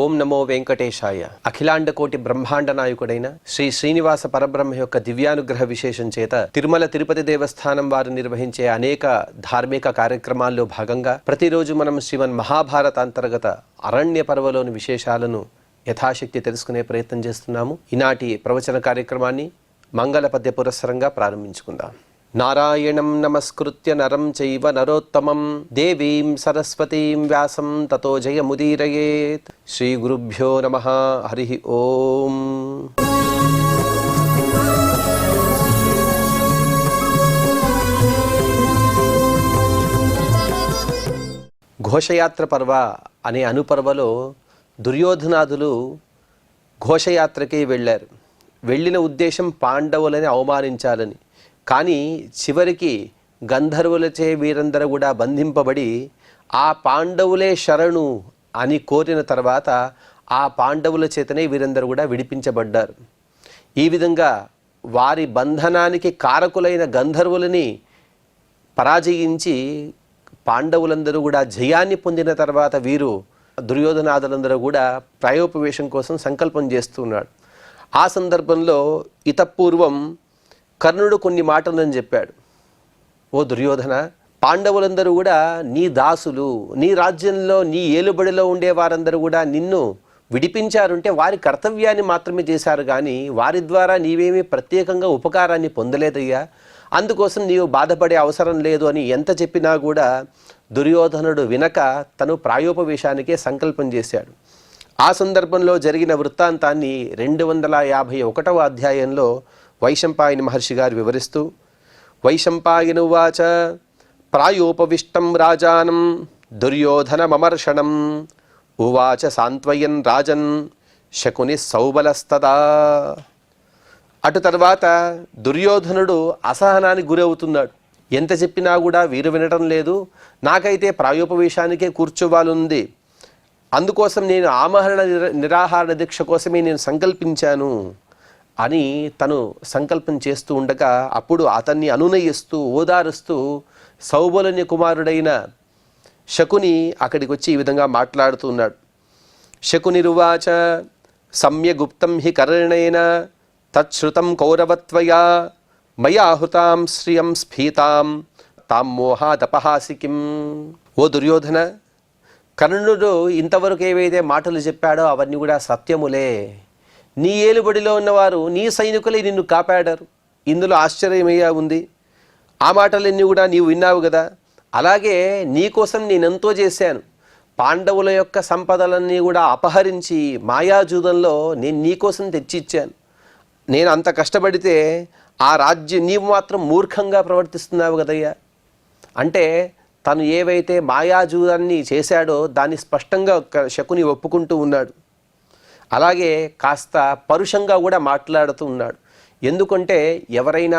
ఓం నమో వెంకటేశాయ. అఖిలాండ కోటి బ్రహ్మాండ నాయకుడైన శ్రీ శ్రీనివాస పరబ్రహ్మ యొక్క దివ్యానుగ్రహ విశేషం చేత తిరుమల తిరుపతి దేవస్థానం వారు నిర్వహించే అనేక ధార్మిక కార్యక్రమాల్లో భాగంగా ప్రతిరోజు మనం శ్రీమన్ మహాభారత అంతర్గత అరణ్య పర్వలోని విశేషాలను యథాశక్తి తెలుసుకునే ప్రయత్నం చేస్తున్నాము. ఈనాటి ప్రవచన కార్యక్రమాన్ని మంగళ పద్య పురస్సరంగా ప్రారంభించుకుందాం. నారాయణం నమస్కృత్య నరం చైవ నరోత్తమం దేవీం సరస్వతీం వ్యాసం తతో జయముదీరయేత్. శ్రీ గురుభ్యో నమః. హరి ఓం. ఘోషయాత్ర పర్వ అనే అనుపర్వలో దుర్యోధనాదులు ఘోషయాత్రకి వెళ్ళారు. వెళ్ళిన ఉద్దేశం పాండవులని అవమానించాలని. కానీ చివరికి గంధర్వులచే వీరందరూ కూడా బంధింపబడి ఆ పాండవులే శరణు అని కోరిన తర్వాత ఆ పాండవుల చేతనే వీరందరూ కూడా విడిపించబడ్డారు. ఈ విధంగా వారి బంధనానికి కారకులైన గంధర్వులని పరాజయించి పాండవులందరూ కూడా జయాన్ని పొందిన తర్వాత వీరు దుర్యోధనాదులందరూ కూడా ప్రాయోపవేశం కోసం సంకల్పం చేస్తున్నాడు. ఆ సందర్భంలో ఇతపూర్వం కర్ణుడు కొన్ని మాటలను చెప్పాడు. ఓ దుర్యోధన, పాండవులందరూ కూడా నీ దాసులు, నీ రాజ్యంలో నీ ఏలుబడిలో ఉండే వారందరూ కూడా నిన్ను విడిపించారంటే వారి కర్తవ్యాన్ని మాత్రమే చేశారు, కానీ వారి ద్వారా నీవేమీ ప్రత్యేకంగా ఉపకారాన్ని పొందలేదయ్యా. అందుకోసం నీవు బాధపడే అవసరం లేదు అని ఎంత చెప్పినా కూడా దుర్యోధనుడు వినక తను ప్రాయోపవేశానికే సంకల్పం చేశాడు. ఆ సందర్భంలో జరిగిన వృత్తాంతాన్ని 251వ అధ్యాయంలో వైశంపాయన మహర్షి గారు వివరిస్తూ, వైశంపాయనువాచ ప్రాయోపవిష్టం రాజానం దుర్యోధనమమర్షణం ఉవాచ సాంత్వయన్ రాజన్ శకుని సౌబలస్తదా. అటు తర్వాత దుర్యోధనుడు అసహనానికి గురవుతున్నాడు. ఎంత చెప్పినా కూడా వీరు వినటం లేదు. నాకైతే ప్రాయోపవేశానికే కూర్చోవాలుంది. అందుకోసం నేను ఆమరణ నిరాహార దీక్ష కోసమే నేను సంకల్పించాను అని తను సంకల్పం చేస్తూ ఉండగా అప్పుడు అతన్ని అనునయిస్తూ ఓదారుస్తూ సౌబలుని కుమారుడైన శకుని అక్కడికి వచ్చి ఈ విధంగా మాట్లాడుతున్నాడు. శకునిరువాచ సమ్యగుప్తం హి కర్ణేన తచ్శ్రుతం కౌరవత్వయా మయాహుతాం శ్రియం స్ఫీతాం తాం మోహాదపహాసి కిం. ఓ దుర్యోధన, కర్ణుడు ఇంతవరకు ఏవైతే మాటలు చెప్పాడో అవన్నీ కూడా సత్యములే. నీ ఏలుబడిలో ఉన్నవారు నీ సైనికులే నిన్ను కాపాడారు. ఇందులో ఆశ్చర్యమయ్యా ఉంది. ఆ మాటలన్నీ కూడా నీవు విన్నావు కదా. అలాగే నీకోసం నేనెంతో చేశాను. పాండవుల యొక్క సంపదలన్నీ కూడా అపహరించి మాయాజూదంలో నేను నీకోసం తెచ్చిచ్చాను. నేను అంత కష్టపడితే ఆ రాజ్యం నీవు మాత్రం మూర్ఖంగా ప్రవర్తిస్తున్నావు కదయ్యా. అంటే తను ఏవైతే మాయాజూదాన్ని చేశాడో దాన్ని స్పష్టంగా శకుని ఒప్పుకుంటూ ఉన్నాడు. అలాగే కాస్త పరుషంగా కూడా మాట్లాడుతూ ఉన్నాడు. ఎందుకంటే ఎవరైనా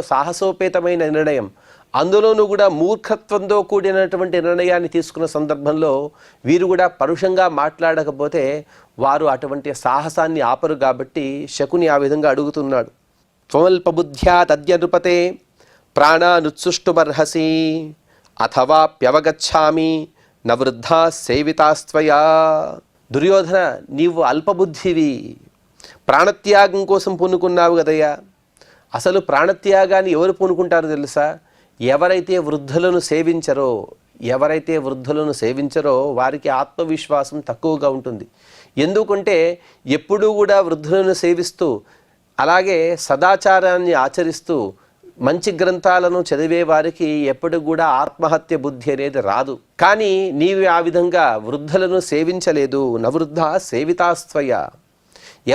సాహసోపేతమైన నిర్ణయం, అందులోనూ కూడా మూర్ఖత్వంతో కూడినటువంటి నిర్ణయాన్ని తీసుకున్న సందర్భంలో వీరు కూడా పరుషంగా మాట్లాడకపోతే వారు అటువంటి సాహసాన్ని ఆపరు. కాబట్టి శకుని ఆ విధంగా అడుగుతున్నాడు. త్వమల్పబుద్ధ్యా తద్య నృపతే ప్రాణానుత్సుష్టుమర్హసి అథవాప్యవగచ్ఛామి నవృద్ధా సేవితాస్త్వయా. దుర్యోధన, నీవు అల్పబుద్ధివి, ప్రాణత్యాగం కోసం పూనుకున్నావు కదయ్యా. అసలు ప్రాణత్యాగాన్ని ఎవరు పూనుకుంటారో తెలుసా? ఎవరైతే వృద్ధులను సేవించరో వారికి ఆత్మవిశ్వాసం తక్కువగా ఉంటుంది. ఎందుకంటే ఎప్పుడూ కూడా వృద్ధులను సేవిస్తూ అలాగే సదాచారాన్ని ఆచరిస్తూ మంచి గ్రంథాలను చదివే వారికి ఎప్పుడు కూడా ఆత్మహత్య బుద్ధి అనేది రాదు. కానీ నీవు ఆ విధంగా వృద్ధులను సేవించలేదు. నవృద్ధ సేవితాస్త్వయ.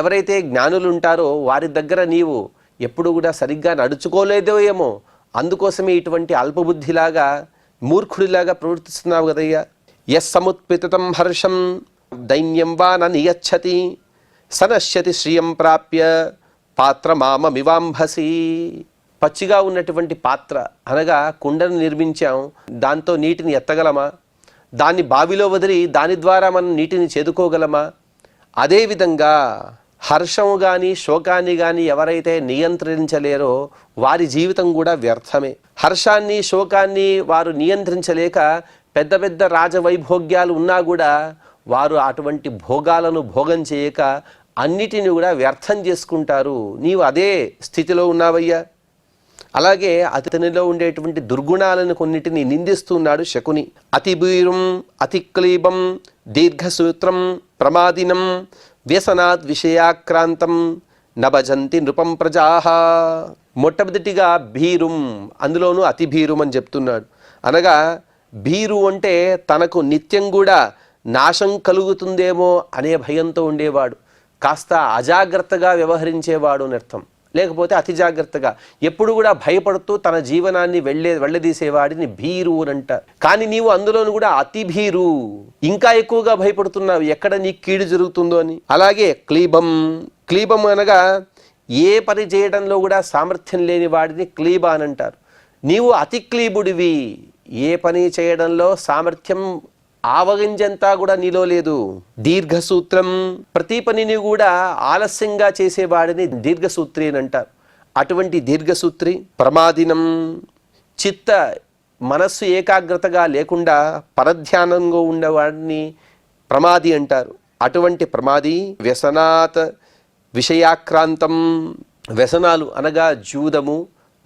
ఎవరైతే జ్ఞానులు ఉంటారో వారి దగ్గర నీవు ఎప్పుడు కూడా సరిగ్గా నడుచుకోలేదో ఏమో, అందుకోసమే ఇటువంటి అల్పబుద్ధిలాగా మూర్ఖుడిలాగా ప్రవర్తిస్తున్నావు కదయ్యా. యస్సముత్పితం హర్షం దైన్యం వా నియచ్చతి సనశ్యతి శ్రియం ప్రాప్య పాత్రమామమివాంభసి. పచ్చిగా ఉన్నటువంటి పాత్ర అనగా కుండను నిర్మించాం, దాంతో నీటిని ఎత్తగలమా? దాన్ని బావిలో వదిలి దాని ద్వారా మనం నీటిని చేదుకోగలమా? అదేవిధంగా హర్షము కానీ శోకాన్ని కానీ ఎవరైతే నియంత్రించలేరో వారి జీవితం కూడా వ్యర్థమే. హర్షాన్ని శోకాన్ని వారు నియంత్రించలేక పెద్ద పెద్ద రాజవైభోగ్యాలు ఉన్నా కూడా వారు అటువంటి భోగాలను భోగం చేయక అన్నిటిని కూడా వ్యర్థం చేసుకుంటారు. నీవు అదే స్థితిలో ఉన్నావయ్యా. అలాగే అతనిలో ఉండేటువంటి దుర్గుణాలను కొన్నిటిని నిందిస్తున్నాడు శకుని. అతిభీరం, అతిక్లీబం, దీర్ఘసూత్రం, ప్రమాదినం, వ్యసనాత్ విషయాక్రాంతం, నభజంతి నృపం ప్రజాహ. మొట్టమొదటిగా భీరుం, అందులోనూ అతి భీరుం అని చెప్తున్నాడు. అనగా భీరు అంటే తనకు నిత్యం కూడా నాశం కలుగుతుందేమో అనే భయంతో ఉండేవాడు, కాస్త అజాగ్రత్తగా వ్యవహరించేవాడు అని అర్థం. లేకపోతే అతి జాగ్రత్తగా ఎప్పుడు కూడా భయపడుతూ తన జీవనాన్ని వెళ్ళదీసేవాడిని భీరు అని అంటారు. కానీ నీవు అందులోను కూడా అతి భీరు, ఇంకా ఎక్కువగా భయపడుతున్నావు ఎక్కడ నీ కీడు జరుగుతుందో అని. అలాగే క్లీబం, క్లీబం అనగా ఏ పని చేయడంలో కూడా సామర్థ్యం లేని వాడిని క్లీబ అని అంటారు. నీవు అతి క్లీబుడివి, ఏ పని చేయడంలో సామర్థ్యం ఆవగింజంతా కూడా నీలో లేదు. దీర్ఘసూత్రం, ప్రతి పనిని కూడా ఆలస్యంగా చేసేవాడిని దీర్ఘసూత్రి అని అంటారు. అటువంటి దీర్ఘసూత్రి. ప్రమాదినం, చిత్త మనస్సు ఏకాగ్రతగా లేకుండా పరధ్యానంగా ఉండేవాడిని ప్రమాది అంటారు. అటువంటి ప్రమాది. వ్యసనాత్ విషయాక్రాంతం, వ్యసనాలు అనగా జూదము,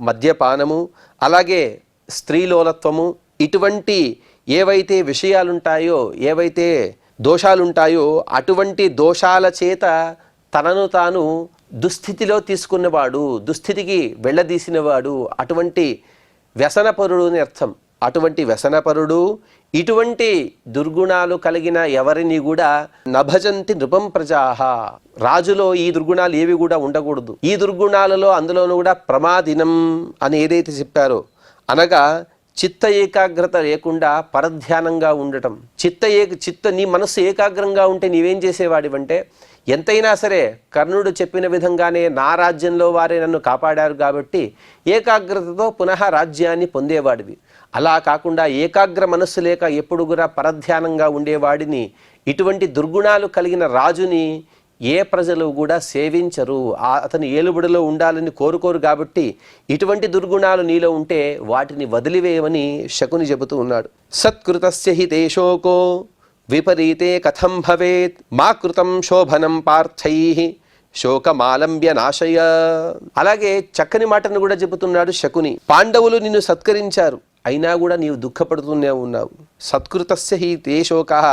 మద్యపానము, అలాగే స్త్రీలోలత్వము, ఇటువంటి ఏవైతే విషయాలుంటాయో, ఏవైతే దోషాలుంటాయో అటువంటి దోషాల చేత తనను తాను దుస్థితిలో తీసుకున్నవాడు, దుస్థితికి వెళ్ళదీసినవాడు, అటువంటి వ్యసనపరుడు అని అర్థం. అటువంటి వ్యసనపరుడు, ఇటువంటి దుర్గుణాలు కలిగిన ఎవరిని కూడా నభజంతి నృపం ప్రజాహ, రాజులో ఈ దుర్గుణాలు ఏవి కూడా ఉండకూడదు. ఈ దుర్గుణాలలో అందులోనూ కూడా ప్రమాదినం అని ఏదైతే చెప్పారో, అనగా చిత్త ఏకాగ్రత లేకుండా పరధ్యానంగా ఉండటం. చిత్త నీ మనస్సు ఏకాగ్రంగా ఉంటే నీవేం చేసేవాడివంటే, ఎంతైనా సరే కర్ణుడు చెప్పిన విధంగానే నా రాజ్యంలో వారే నన్ను కాపాడారు కాబట్టి ఏకాగ్రతతో పునః రాజ్యాన్ని పొందేవాడివి. అలా కాకుండా ఏకాగ్ర మనస్సు లేక ఎప్పుడు కూడా పరధ్యానంగా ఉండేవాడిని, ఇటువంటి దుర్గుణాలు కలిగిన రాజుని ఏ ప్రజలు కూడా సేవించరు, అతని ఏలుబడిలో ఉండాలని కోరుకోరు. కాబట్టి ఇటువంటి దుర్గుణాలు నీలో ఉంటే వాటిని వదిలివేయమని శకుని చెబుతూ ఉన్నాడు. సత్కృతస్య హి తేషోకో విపరీతే కథం భవేత్, మా కృతం శోభనం పార్థైః శోకమాలంబ్య నాశయ. అలాగే చక్కని మాటను కూడా చెబుతున్నాడు శకుని. పాండవులు నిన్ను సత్కరించారు, అయినా కూడా నీవు దుఃఖపడుతూనే ఉన్నావు. సత్కృతస్య హి తే శోకః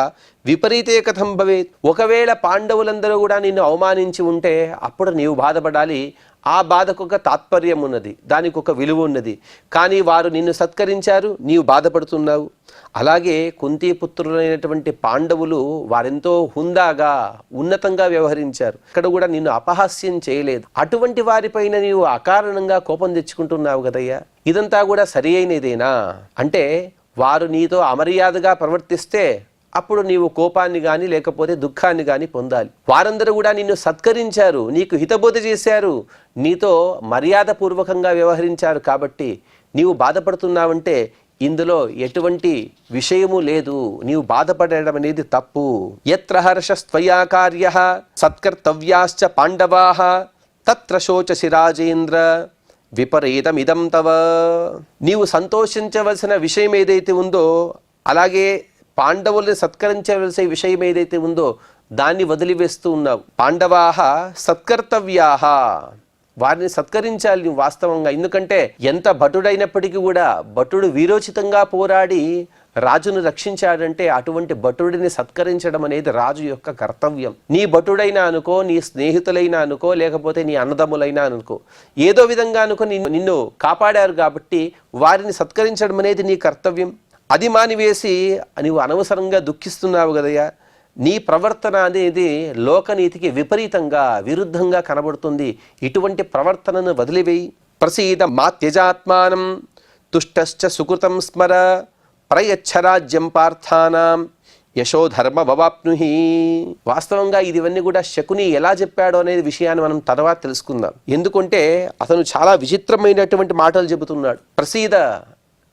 విపరీతే కథం భవేత్, ఒకవేళ పాండవులందరూ కూడా నిన్ను అవమానించి ఉంటే అప్పుడు నీవు బాధపడాలి. ఆ బాధకు ఒక తాత్పర్యం ఉన్నది, దానికి ఒక విలువ ఉన్నది. కానీ వారు నిన్ను సత్కరించారు, నీవు బాధపడుతున్నావు. అలాగే కుంతీపుత్రులైనటువంటి పాండవులు వారెంతో హుందాగా ఉన్నతంగా వ్యవహరించారు, ఇక్కడ కూడా నిన్ను అపహాస్యం చేయలేదు. అటువంటి వారిపైన నీవు అకారణంగా కోపం తెచ్చుకుంటున్నావు కదయ్యా, ఇదంతా కూడా సరి అయినదేనా? అంటే వారు నీతో అమర్యాదగా ప్రవర్తిస్తే అప్పుడు నీవు కోపాన్ని కానీ లేకపోతే దుఃఖాన్ని కానీ పొందాలి. వారందరూ కూడా నిన్ను సత్కరించారు, నీకు హితబోధ చేశారు, నీతో మర్యాదపూర్వకంగా వ్యవహరించారు. కాబట్టి నీవు బాధపడుతున్నావంటే ఇందులో ఎటువంటి విషయము లేదు, నీవు బాధపడడం అనేది తప్పు. యత్ర హర్షస్త్వయా కార్యః సత్కర్తవ్యాశ్చ పాండవాః తత్ర శోచసి రాజేంద్ర విపరీతమిదం తవ. నీవు సంతోషించవలసిన విషయం ఏదైతే ఉందో, అలాగే పాండవుల్ని సత్కరించవలసిన విషయం ఏదైతే ఉందో దాన్ని వదిలివేస్తూ ఉన్నావు. పాండవాః సత్కర్తవ్యాః, వారిని సత్కరించాలి నువ్వు వాస్తవంగా. ఎందుకంటే ఎంత భటుడైనప్పటికీ కూడా భటుడు వీరోచితంగా పోరాడి రాజును రక్షించాడంటే అటువంటి భటుడిని సత్కరించడం అనేది రాజు యొక్క కర్తవ్యం. నీ భటుడైనా అనుకో, నీ స్నేహితులైనా అనుకో, లేకపోతే నీ అన్నదమ్ములైనా అనుకో, ఏదో విధంగా అనుకో నిన్ను కాపాడారు కాబట్టి వారిని సత్కరించడం అనేది నీ కర్తవ్యం. అది మానివేసి నీవు అనవసరంగా దుఃఖిస్తున్నావు కదయ్యా. నీ ప్రవర్తన అనేది లోకనీతికి విపరీతంగా విరుద్ధంగా కనబడుతుంది. ఇటువంటి ప్రవర్తనను వదిలివేయి. ప్రసీద మాత్యజాత్మానం తుష్టశ్చ సుకృతం స్మర ప్రయచ్చరాజ్యం పార్థానాం యశోధర్మ భవాప్నుహి. వాస్తవంగా ఇవన్నీ కూడా శకుని ఎలా చెప్పాడో అనేది విషయాన్ని మనం తర్వాత తెలుసుకుందాం. ఎందుకంటే అతను చాలా విచిత్రమైనటువంటి మాటలు చెబుతున్నాడు. ప్రసీద,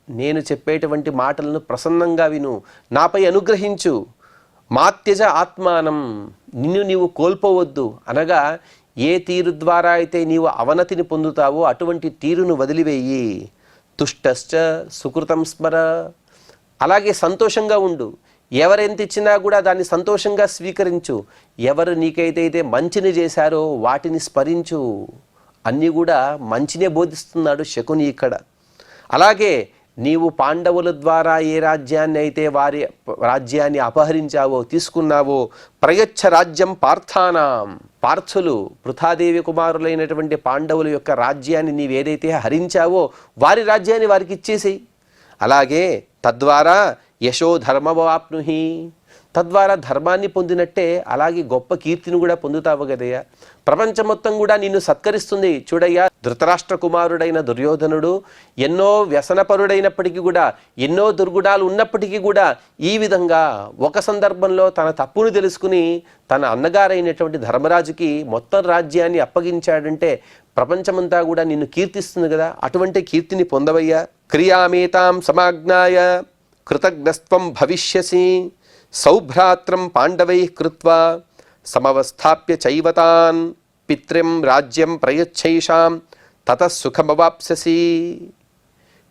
నేను చెప్పేటువంటి మాటలను ప్రసన్నంగా విను, నాపై అనుగ్రహించు. మాత్యజ ఆత్మానం, నిన్ను నీవు కోల్పోవద్దు. అనగా ఏ తీరు ద్వారా అయితే నీవు అవనతిని పొందుతావో అటువంటి తీరును వదిలివేయి. తుష్టశ్చ సుకృతం స్మర, అలాగే సంతోషంగా ఉండు. ఎవరెంత ఇచ్చినా కూడా దాన్ని సంతోషంగా స్వీకరించు. ఎవరు నీకైతే మంచిని చేశారో వాటిని స్మరించు. అన్నీ కూడా మంచినే బోధిస్తున్నాడు శకుని ఇక్కడ. అలాగే నీవు పాండవుల ద్వారా ఏ రాజ్యాన్ని అయితే వారి రాజ్యాన్ని అపహరించావో తీసుకున్నావో, ప్రయచ్ఛ రాజ్యం పార్థానాం, పార్థులు పృథాదేవి కుమారులైనటువంటి పాండవుల యొక్క రాజ్యాన్ని నీవేదైతే హరించావో వారి రాజ్యాన్ని వారికి ఇచ్చేసేయి. అలాగే తద్వారా యశో ధర్మవాప్నుహి, తద్వారా ధర్మాన్ని పొందినట్టే అలాగే గొప్ప కీర్తిని కూడా పొందుతావు కదయ్యా. ప్రపంచం మొత్తం కూడా నిన్ను సత్కరిస్తుంది. చూడయ్యా, ధృతరాష్ట్ర కుమారుడైన దుర్యోధనుడు ఎన్నో వ్యసనపరుడైనప్పటికీ కూడా, ఎన్నో దుర్గుణాలు ఉన్నప్పటికీ కూడా ఈ విధంగా ఒక సందర్భంలో తన తప్పును తెలుసుకుని తన అన్నగారైనటువంటి ధర్మరాజుకి మొత్తం రాజ్యాన్ని అప్పగించాడంటే ప్రపంచమంతా కూడా నిన్ను కీర్తిస్తుంది కదా. అటువంటి కీర్తిని పొందవయ్యా. క్రియామేతాం సమాజ్ఞాయ కృతజ్ఞస్త్వం భవిష్యసి, సౌభ్రాత్రం పాండవై కృత్వా సమవస్థాప్య చైవతాన్ పిత్రం రాజ్యం ప్రయచ్చైషాం తతః సుఖమవాప్స్యసి.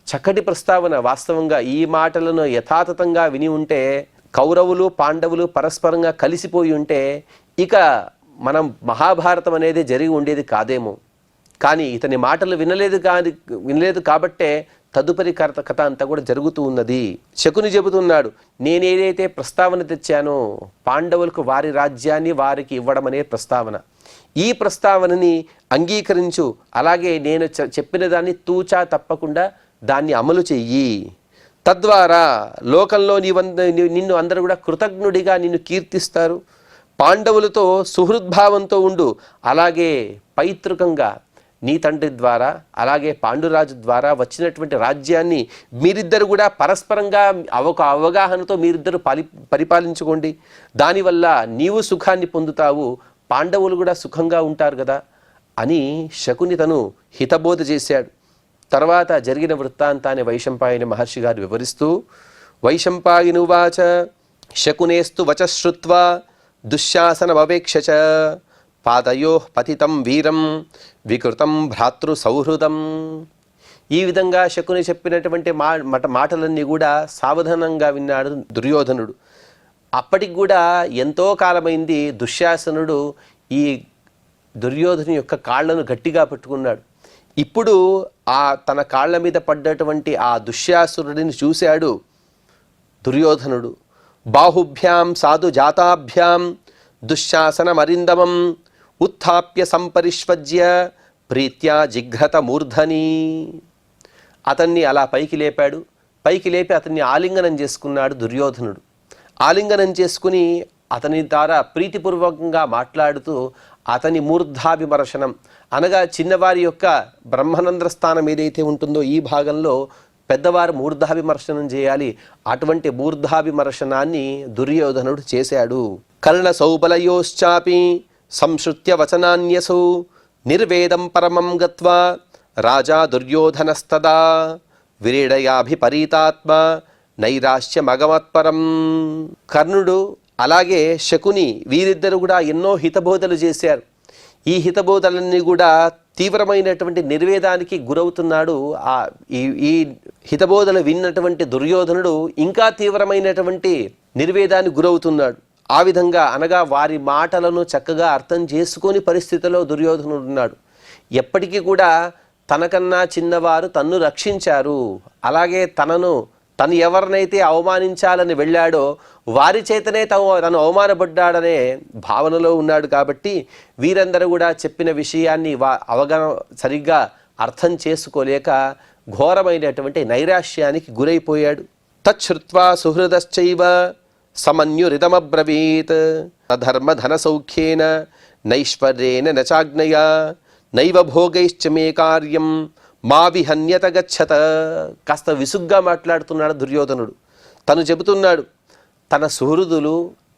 చక్కటి ప్రస్తావన. వాస్తవంగా ఈ మాటలను యథాతథంగా విని ఉంటే, కౌరవులు పాండవులు పరస్పరంగా కలిసిపోయి ఉంటే ఇక మనం మహాభారతం అనేది జరిగి ఉండేది కాదేమో. కానీ ఇతని మాటలు వినలేదు కాబట్టే తదుపరి కథ అంతా కూడా జరుగుతూ ఉన్నది. శకుని చెబుతున్నాడు, నేనేదైతే ప్రస్తావన తెచ్చానో పాండవులకు వారి రాజ్యాన్ని వారికి ఇవ్వడం అనే ప్రస్తావన, ఈ ప్రస్తావనని అంగీకరించు. అలాగే నేను చెప్పిన దాన్ని తూచా తప్పకుండా దాన్ని అమలు చెయ్యి. తద్వారా లోకంలో నిన్ను అందరూ కూడా కృతజ్ఞుడిగా నిన్ను కీర్తిస్తారు. పాండవులతో సుహృద్భావంతో ఉండు. అలాగే పైతృకంగా నీ తండ్రి ద్వారా అలాగే పాండురాజు ద్వారా వచ్చినటువంటి రాజ్యాన్ని మీరిద్దరు కూడా పరస్పరంగా ఒక అవగాహనతో మీరిద్దరు పరిపాలించుకోండి. దానివల్ల నీవు సుఖాన్ని పొందుతావు, పాండవులు కూడా సుఖంగా ఉంటారు కదా అని శకుని తను హితబోధ చేశాడు. తర్వాత జరిగిన వృత్తాంతాన్ని వైశంపాయన మహర్షి గారు వివరిస్తూ, వైశంపాయనువాచ శకునేస్తు వచశ్రుత్వా దుశ్శాసనమవేక్ష పాదయో పతితం వీరం వికృతం భ్రాతృ సౌహృదం. ఈ విధంగా శకుని చెప్పినటువంటి మాటలన్నీ కూడా సావధానంగా విన్నాడు దుర్యోధనుడు. అప్పటికి కూడా ఎంతో కాలమైంది దుశ్శాసనుడు ఈ దుర్యోధను యొక్క కాళ్లను గట్టిగా పట్టుకున్నాడు. ఇప్పుడు తన కాళ్ల మీద పడ్డటువంటి ఆ దుశ్శాసురుడిని చూశాడు దుర్యోధనుడు. బాహుభ్యాం సాధు జాతాభ్యాం దుశ్శాసనమరిందమం ఉత్థాప్య సంపరిష్వజ్య ప్రీత్యా జిఘ్రత మూర్ధని. అతన్ని అలా పైకి లేపాడు. పైకి లేపి అతన్ని ఆలింగనం చేసుకున్నాడు దుర్యోధనుడు. ఆలింగనం చేసుకుని అతని ద్వారా ప్రీతిపూర్వకంగా మాట్లాడుతూ అతని మూర్ధాభిమర్శనం అనగా చిన్నవారి యొక్క బ్రహ్మనంద్ర స్థానం ఏదైతే ఉంటుందో ఈ భాగంలో పెద్దవారు మూర్ధాభిమర్శనం చేయాలి. అటువంటి మూర్ధాభిమర్శనాన్ని దుర్యోధనుడు చేశాడు. కర్ణ సౌబలయోశ్చాపి సంశ్రుత్య వచనాన్యసౌ నిర్వేదం పరమం గత్వా రాజా దుర్యోధనస్తదా విరీడయాభిపరీతాత్మ నైరాశ్యమగమత్పరం. కర్ణుడు అలాగే శకుని వీరిద్దరు కూడా ఎన్నో హితబోధలు చేశారు. ఈ హితబోధలన్నీ కూడా తీవ్రమైనటువంటి నిర్వేదానికి గురవుతున్నాడు. ఈ హితబోధలు విన్నటువంటి దుర్యోధనుడు ఇంకా తీవ్రమైనటువంటి నిర్వేదానికి గురవుతున్నాడు. ఆ విధంగా అనగా వారి మాటలను చక్కగా అర్థం చేసుకొని పరిస్థితిలో దుర్యోధనుడు ఉన్నాడు. ఎప్పటికీ కూడా తనకన్నా చిన్నవారు తన్ను రక్షించారు. అలాగే తను ఎవరినైతే అవమానించాలని వెళ్ళాడో వారి చేతనే తను అవమానపడ్డాడనే భావనలో ఉన్నాడు. కాబట్టి వీరందరూ కూడా చెప్పిన విషయాన్ని అవగాహన సరిగ్గా అర్థం చేసుకోలేక ఘోరమైనటువంటి నైరాశ్యానికి గురైపోయాడు. తచ్ఛృత్వా సుహృదశ్చైవ సమన్యురిదమబ్రవీత్ ధర్మధన సౌఖ్యేన నైశ్వర్యేన నచాజ్ఞయా నైవ భోగైశ్చ మే కార్యం మా విహన్యత గచ్చత. కాస్త విసుగ్గా మాట్లాడుతున్నాడు దుర్యోధనుడు. తను చెబుతున్నాడు తన సుహృదులు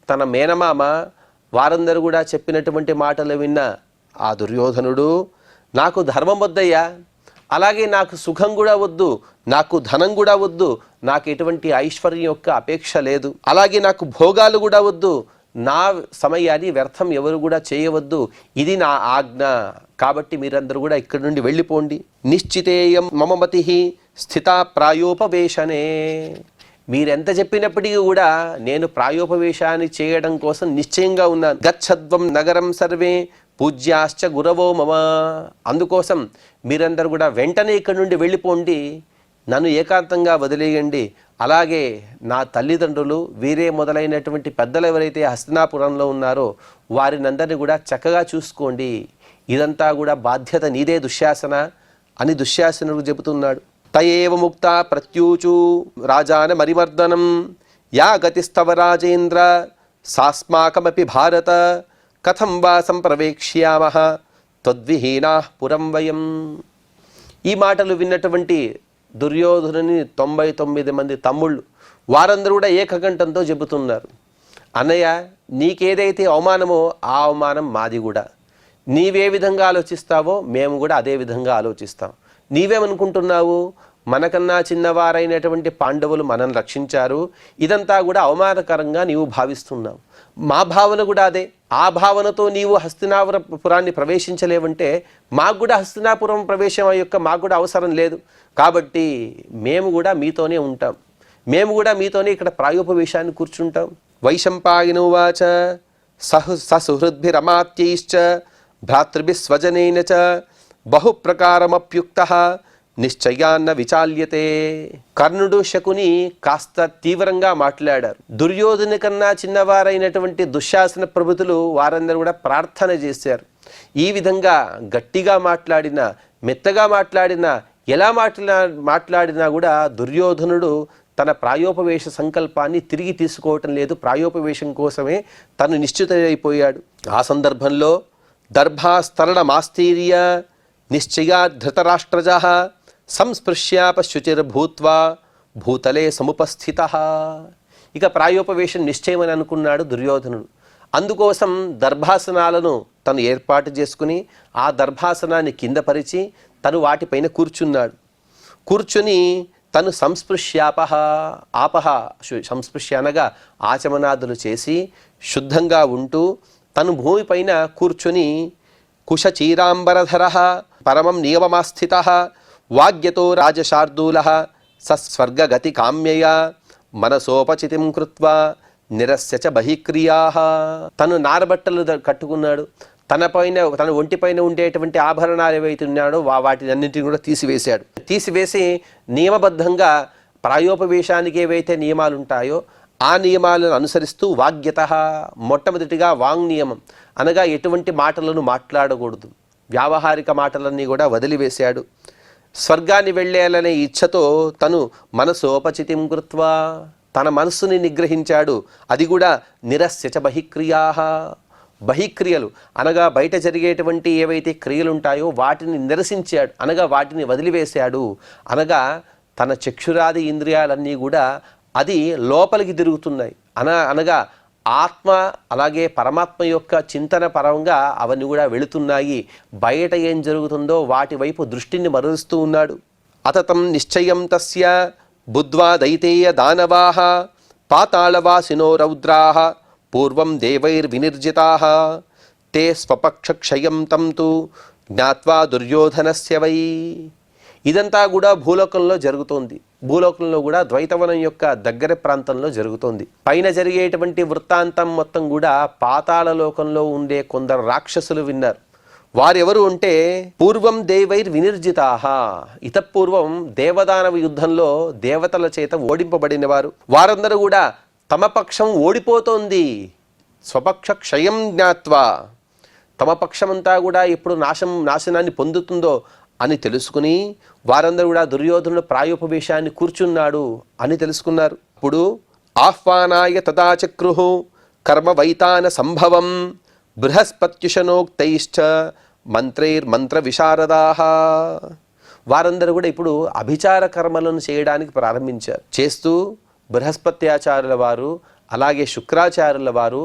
తన మేనమామ వారందరూ కూడా చెప్పినటువంటి మాటలు విన్న ఆ దుర్యోధనుడు, నాకు ధర్మం వద్దయ్యా, అలాగే నాకు సుఖం కూడా వద్దు, నాకు ధనం కూడా వద్దు, నాకు ఎటువంటి ఐశ్వర్యం యొక్క అపేక్ష లేదు, అలాగే నాకు భోగాలు కూడా వద్దు, నా సమయాన్ని వ్యర్థం ఎవరు కూడా చేయవద్దు, ఇది నా ఆజ్ఞ. కాబట్టి మీరందరూ కూడా ఇక్కడి నుండి వెళ్ళిపోండి. నిశ్చితేయం మమమతి స్థితా ప్రాయోపవేశనే. మీరెంత చెప్పినప్పటికీ కూడా నేను ప్రాయోపవేశాన్ని చేయడం కోసం నిశ్చయంగా ఉన్నాను. గచ్చద్వం నగరం సర్వే పూజ్యాశ్చ గురవో మమ. అందుకోసం మీరందరూ కూడా వెంటనే ఇక్కడి నుండి వెళ్ళిపోండి, నన్ను ఏకాంతంగా వదిలేయండి. అలాగే నా తల్లిదండ్రులు వీరే మొదలైనటువంటి పెద్దలు ఎవరైతే హస్తినాపురంలో ఉన్నారో వారినందరినీ కూడా చక్కగా చూసుకోండి. ఇదంతా కూడా బాధ్యత నీదే దుశ్శాసన అని దుశ్శాసనుడు చెబుతున్నాడు. తయేవ ముక్త ప్రత్యూచు రాజాన మరిమర్దనం యా గతిస్తవ రాజేంద్ర సాస్మాకమపి భారత కథం వా సంప్రవేక్ష్యామః త్వద్విహీనా పురం వయం. ఈ మాటలు విన్నటువంటి దుర్యోధనుని 99 మంది తమ్ముళ్ళు వారందరూ కూడా ఏకకంఠంతో చెబుతున్నారు, అన్నయ్య నీకేదైతే అవమానమో ఆ అవమానం మాది కూడా. నీవే విధంగా ఆలోచిస్తావో మేము కూడా అదే విధంగా ఆలోచిస్తాం. నీవేమనుకుంటున్నావు, మనకన్నా చిన్నవారైనటువంటి పాండవులు మనల్ని రక్షించారు, ఇదంతా కూడా అవమానకరంగా నీవు భావిస్తున్నావు. మా భావన కూడా అదే. ఆ భావనతో నీవు హస్తినాపురాన్ని ప్రవేశించలేవంటే మాకు కూడా హస్తినాపురం ప్రవేశం యొక్క మాకు కూడా అవసరం లేదు. కాబట్టి మేము కూడా మీతోనే ఉంటాం, మేము కూడా మీతోనే ఇక్కడ ప్రాయోపవేశాన్ని కూర్చుంటాం. వైశంపాయనువాచ ససుహృద్భిరమాత్యైశ్చ భ్రాతృభిస్వజనేన చ బహుప్రకారమప్యుక్తః నిశ్చయాన్న విచాల్యతే. కర్ణుడు శకుని కాస్త తీవ్రంగా మాట్లాడారు. దుర్యోధను కన్నా చిన్నవారైనటువంటి దుశ్శాసన ప్రభుతులు వారందరూ కూడా ప్రార్థన చేశారు. ఈ విధంగా గట్టిగా మాట్లాడినా మెత్తగా మాట్లాడినా ఎలా మాట్లాడినా కూడా దుర్యోధనుడు తన ప్రాయోపవేశ సంకల్పాన్ని తిరిగి తీసుకోవటం లేదు. ప్రాయోపవేశం కోసమే తను నిశ్చితమైపోయాడు. ఆ సందర్భంలో దర్భాస్తరణమాస్తీర్య నిశ్చయా ధృతరాష్ట్రజః సంస్పృశ్యాపశుచిర్భూత్వా భూతలే సముపస్థితః. ఇక ప్రాయోపవేశం నిశ్చయమని అనుకున్నాడు దుర్యోధనుడు. అందుకోసం దర్భాసనాలను తను ఏర్పాటు చేసుకుని ఆ దర్భాసనాన్ని కింద పరిచి తను వాటిపైన కూర్చున్నాడు. కూర్చుని తను సంస్పృశ్య అనగా ఆచమనాదులు చేసి శుద్ధంగా ఉంటూ తను భూమిపైన కూర్చుని కుశచీరాంబరధరః పరమం నియమమాస్థితః వాగ్యతో రాజశార్దూలః సస్వర్గగతి కామ్యయా మనసోపచితిం కృత్వా నిరస్య చ బహిక్రియాః. తను నారబట్టలు కట్టుకున్నాడు. తన ఒంటిపైన ఉండేటువంటి ఆభరణాలు ఏవైతే ఉన్నాడో వాటిని అన్నింటినీ కూడా తీసివేసి నియమబద్ధంగా ప్రాయోపవేశానికి ఏవైతే నియమాలు ఉంటాయో ఆ నియమాలను అనుసరిస్తూ వాగ్యతః, మొట్టమొదటిగా వాంగ్ నియమం అనగా ఎటువంటి మాటలను మాట్లాడకూడదు, వ్యావహారిక మాటలన్నీ కూడా వదిలివేశాడు. స్వర్గాన్ని వెళ్ళేయాలనే ఇచ్ఛతో తను మనసోపచితిం కృత్వా తన మనస్సుని నిగ్రహించాడు. అది కూడా నిరస్య చ బహిక్రియాః, బహిక్రియలు అనగా బయట జరిగేటువంటి ఏవైతే క్రియలు ఉంటాయో వాటిని నిరసించాడు అనగా వాటిని వదిలివేశాడు. అనగా తన చక్షురాది ఇంద్రియాలన్నీ కూడా అది లోపలికి తిరుగుతున్నాయి. అనగా ఆత్మ అలాగే పరమాత్మ యొక్క చింతన పరంగా అవన్నీ కూడా వెళుతున్నాయి. బయట ఏం జరుగుతుందో వాటి వైపు దృష్టిని మరలుస్తూ ఉన్నాడు. అతతం నిశ్చయం తస్య బుద్ధ్వా దైతేయ దానవాః పాతాళవాసినో రౌద్రాః పూర్వం దేవైర్వినిర్జితాః తే స్వపక్షక్షయం తం తు జ్ఞాత్వా దుర్యోధనస్య వై. ఇదంతా కూడా భూలోకంలో జరుగుతోంది. భూలోకంలో కూడా ద్వైతవనం యొక్క దగ్గర ప్రాంతంలో జరుగుతోంది. పైన జరిగేటువంటి వృత్తాంతం మొత్తం కూడా పాతాళ లోకంలో ఉండే కొందరు రాక్షసులు విన్నారు. వారెవరు అంటే పూర్వం దేవైర్ వినిర్జితాః, ఇతపూర్వం దేవదానవ యుద్ధంలో దేవతల చేత ఓడింపబడిన వారు. వారందరూ కూడా తమ పక్షం ఓడిపోతోంది, స్వపక్ష క్షయం జ్ఞాత్వా, తమ పక్షమంతా కూడా ఎప్పుడు నాశనాన్ని పొందుతుందో అని తెలుసుకుని వారందరూ కూడా దుర్యోధనుడు ప్రాయోపవేశాన్ని కూర్చున్నాడు అని తెలుసుకున్నారు. అప్పుడు ఆహ్వానాయ తదాచక్రుః కర్మ వైతాన సంభవం బృహస్పత్యుషనోక్తైశ్చ మంత్రైర్మంత్ర విశారదాః. వారందరూ కూడా ఇప్పుడు అభిచార కర్మలను చేయడానికి ప్రారంభించారు. చేస్తూ బృహస్పత్యాచార్యుల వారు అలాగే శుక్రాచార్యుల వారు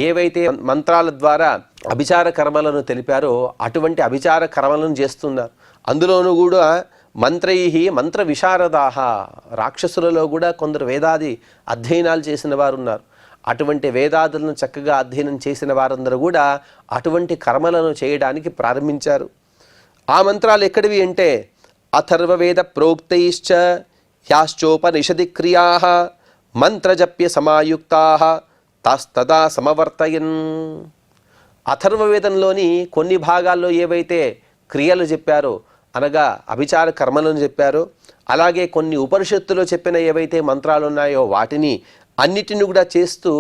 ఏవైతే మంత్రాల ద్వారా అభిచార కర్మలను తెలిపారో అటువంటి అభిచార కర్మలను చేస్తున్నారు. అందులోనూ కూడా మంత్ర విశారదాః, రాక్షసులలో కూడా కొందరు వేదాది అధ్యయనాలు చేసిన వారు ఉన్నారు. అటువంటి వేదాదులను చక్కగా అధ్యయనం చేసిన వారందరూ కూడా అటువంటి కర్మలను చేయడానికి ప్రారంభించారు. ఆ మంత్రాలు ఎక్కడివి అంటే అథర్వవేద ప్రోక్తైశ్చ యాశ్చోపనిషది క్రియాః మంత్రజప్య సమాయుక్తాః తాస్తదా సమవర్తయన్. అథర్వవేదంలోని కొన్ని భాగాల్లో ఏవైతే క్రియలు చెప్పారో, అనగా అభిచార కర్మలను చెప్పారో, అలాగే కొన్ని ఉపనిషత్తులో చెప్పిన ఏవైతే మంత్రాలు ఉన్నాయో వాటిని అన్నిటిని కూడా చేస్తూ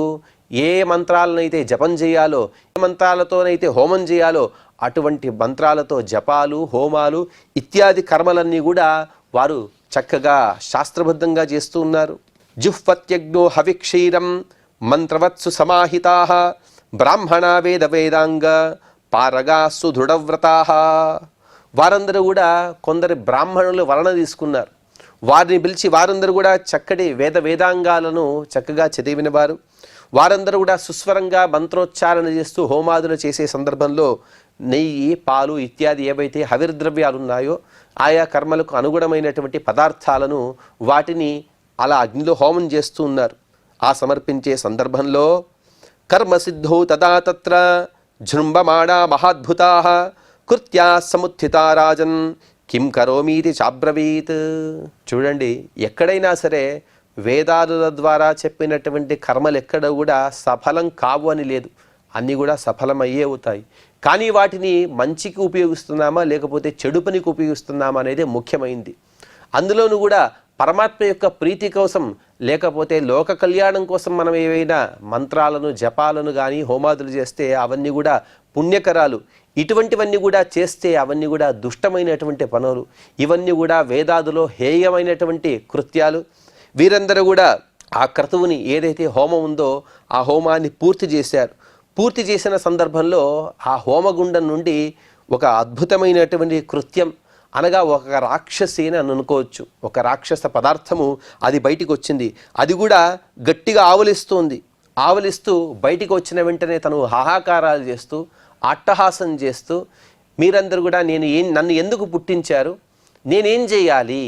ఏ మంత్రాలనైతే జపం చేయాలో, ఏ మంత్రాలతోనైతే హోమం చేయాలో అటువంటి మంత్రాలతో జపాలు, హోమాలు ఇత్యాది కర్మలన్నీ కూడా వారు చక్కగా శాస్త్రబద్ధంగా చేస్తూ ఉన్నారు. జుహ్వత్యజ్ఞో హవిక్షీరం మంత్రవత్సు సమాహితాః బ్రాహ్మణా వేద వేదాంగ పారగా సుదృఢవ్రతాః. వారందరూ కూడా కొందరు బ్రాహ్మణులు వలన తీసుకున్నారు. వారిని పిలిచి వారందరూ కూడా చక్కటి వేదాంగాలను చక్కగా చదివినవారు. వారందరూ కూడా సుస్వరంగా మంత్రోచ్చారణ చేస్తూ హోమాదులు చేసే సందర్భంలో నెయ్యి, పాలు ఇత్యాది ఏవైతే హవిర్ద్రవ్యాలు ఉన్నాయో ఆయా కర్మలకు అనుగుణమైనటువంటి పదార్థాలను వాటిని అలా అగ్నిలో హోమం చేస్తూ ఉన్నారు. ఆ సమర్పించే సందర్భంలో కర్మసిద్ధో తదా తత్ర జృంభమాణా మహాద్భుతాః కృత్యా సముత్థితా రాజన్ కిం కరోమీతి చాబ్రవీత్. చూడండి, ఎక్కడైనా సరే వేదాల ద్వారా చెప్పినటువంటి కర్మలు ఎక్కడ కూడా సఫలం కావు అని లేదు, అన్నీ కూడా సఫలమయ్యే అవుతాయి. కానీ వాటిని మంచికి ఉపయోగిస్తున్నామా లేకపోతే చెడు పనికి ఉపయోగిస్తున్నామా అనేది ముఖ్యమైంది. అందులోనూ కూడా పరమాత్మ యొక్క ప్రీతి కోసం లేకపోతే లోక కళ్యాణం కోసం మనం ఏవైనా మంత్రాలను జపాలను కానీ హోమాదులు చేస్తే అవన్నీ కూడా పుణ్యకరాలు. ఇటువంటివన్నీ కూడా చేస్తే అవన్నీ కూడా దుష్టమైనటువంటి పనులు, ఇవన్నీ కూడా వేదాదులో హేయమైనటువంటి కృత్యాలు. వీరందరూ కూడా ఆ క్రతువుని ఏదైతే హోమం ఉందో ఆ హోమాన్ని పూర్తి చేశారు. పూర్తి చేసిన సందర్భంలో ఆ హోమగుండం నుండి ఒక అద్భుతమైనటువంటి కృత్యం, అనగా ఒక రాక్షసేన అని అనుకోవచ్చు, ఒక రాక్షస పదార్థము అది బయటికి వచ్చింది. అది కూడా గట్టిగా ఆవలిస్తోంది. ఆవలిస్తూ బయటికి వచ్చిన వెంటనే తను హాహాకారాలు చేస్తూ అట్టహాసం చేస్తూ మీరందరూ కూడా నన్ను ఎందుకు పుట్టించారు, నేనేం చేయాలి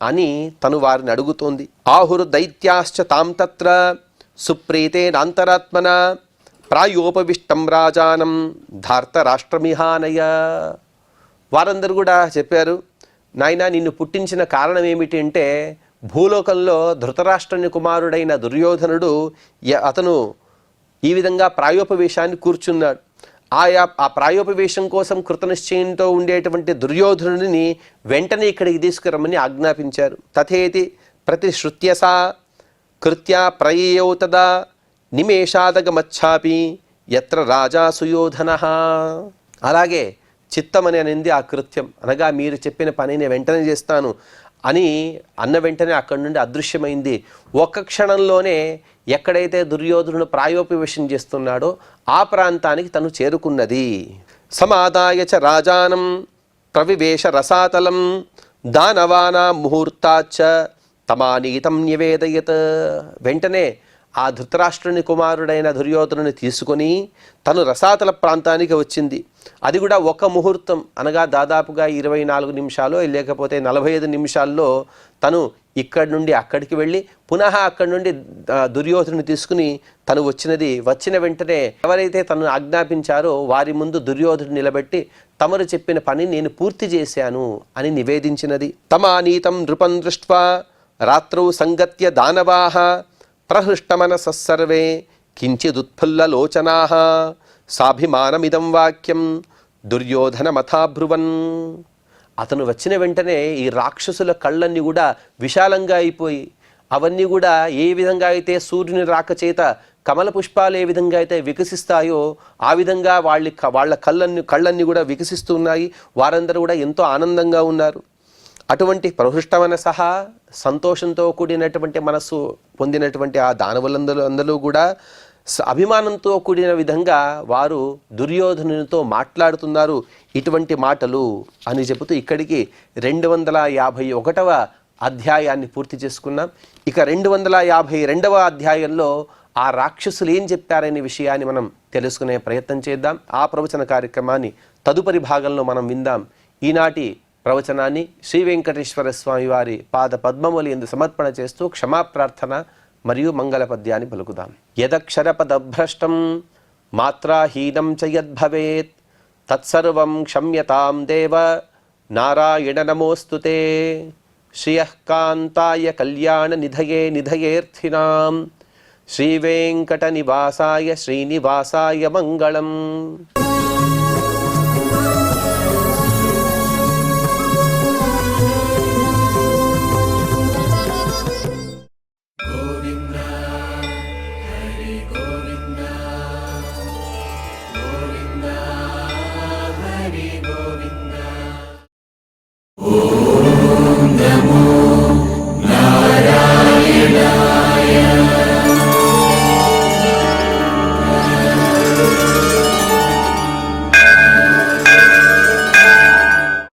అని తను వారిని అడుగుతోంది. ఆహుర్ దైత్యాశ్చ తాం తత్ర సుప్రీతేనాంతరాత్మన ప్రాయోపవిష్టం రాజానం ధార్తరాష్ట్రమిహానయ. వారందరూ కూడా చెప్పారు, నాయనా నిన్ను పుట్టించిన కారణం ఏమిటి అంటే భూలోకంలో ధృతరాష్ట్రుని కుమారుడైన దుర్యోధనుడు అతను ఈ విధంగా ప్రాయోపవేశాన్ని కూర్చున్నాడు. ఆ ప్రాయోపవేశం కోసం కృతనిశ్చయంతో ఉండేటువంటి దుర్యోధనుడిని వెంటనే ఇక్కడికి తీసుకురమ్మని ఆజ్ఞాపించారు. తథేతి ప్రతిశ్రుత్యసా కృత్యా ప్రయయౌ తదా నిమేషాదగమచ్చాపి యత్ర రాజా సుయోధనః. అలాగే చిత్తమని అనింది ఆ కృత్యం, అనగా మీరు చెప్పిన పనిని వెంటనే చేస్తాను అని అన్న వెంటనే అక్కడి నుండి అదృశ్యమైంది. ఒక్క క్షణంలోనే ఎక్కడైతే దుర్యోధనుడు ప్రాయోపవేశం చేస్తున్నాడో ఆ ప్రాంతానికి తను చేరుకున్నది. సమాదాయ చ రాజానం ప్రవివేశ రసాతలం దానవానా ముహూర్తాచ్చ తమానీతం నివేదయత్. వెంటనే ఆ ధృతరాష్ట్రుని కుమారుడైన దుర్యోధనుని తీసుకొని తను రసాతల ప్రాంతానికి వచ్చింది. అది కూడా ఒక ముహూర్తం, అనగా దాదాపుగా 24 నిమిషాలు లేకపోతే 45 నిమిషాల్లో తను ఇక్కడి నుండి అక్కడికి వెళ్ళి పునః అక్కడి నుండి దుర్యోధనుని తీసుకుని తను వచ్చిన వెంటనే ఎవరైతే తను ఆజ్ఞాపించారో వారి ముందు దుర్యోధనుడు నిలబెట్టి తమరు చెప్పిన పని నేను పూర్తి చేశాను అని నివేదించినది. తమానీతం నృపం దృష్ట్వా రాత్రౌ సంగత్య దానవాః ప్రహృష్టమనసస్సర్వే కించిదుత్ఫుల్లలోచనాః సాభిమానమిదం వాక్యం దుర్యోధనమథాబ్రువన్. అతను వచ్చిన వెంటనే ఈ రాక్షసుల కళ్ళన్నీ కూడా విశాలంగా అయిపోయి అవన్నీ కూడా ఏ విధంగా అయితే సూర్యుని రాక చేత కమల పుష్పాలు ఏ విధంగా అయితే వికసిస్తాయో ఆ విధంగా వాళ్ళ కళ్ళన్నీ కూడా వికసిస్తున్నాయి. వారందరూ కూడా ఎంతో ఆనందంగా ఉన్నారు. అటువంటి ప్రహృష్టమైన సహా సంతోషంతో కూడినటువంటి మనస్సు పొందినటువంటి ఆ దానవులందరూ కూడా అభిమానంతో కూడిన విధంగా వారు దుర్యోధనునితో మాట్లాడుతున్నారు ఇటువంటి మాటలు అని చెబుతూ ఇక్కడికి 251వ అధ్యాయాన్ని పూర్తి చేసుకున్నాం. ఇక 252వ అధ్యాయంలో ఆ రాక్షసులు ఏం చెప్పారనే విషయాన్ని మనం తెలుసుకునే ప్రయత్నం చేద్దాం. ఆ ప్రవచన కార్యక్రమాన్ని తదుపరి భాగంలో మనం విందాం. ఈనాటి ప్రవచనాన్ని శ్రీ వెంకటేశ్వర స్వామి వారి పాద పద్మములు యందు సమర్పణ చేస్తూ క్షమాప్రార్థన మరియు మంగళ పద్యాన్ని పలుకుదాం. యదక్షరపదభ్రష్టం మాత్రాహీనం చ యద్భవేత్ తత్సర్వం క్షమ్యతాం దేవ నారాయణ నమోస్తుతే. శ్రియఃకాంతాయ కళ్యాణ నిధయే నిధయేర్థినాం శ్రీవేంకట నివాసాయ శ్రీనివాసాయ మంగళం.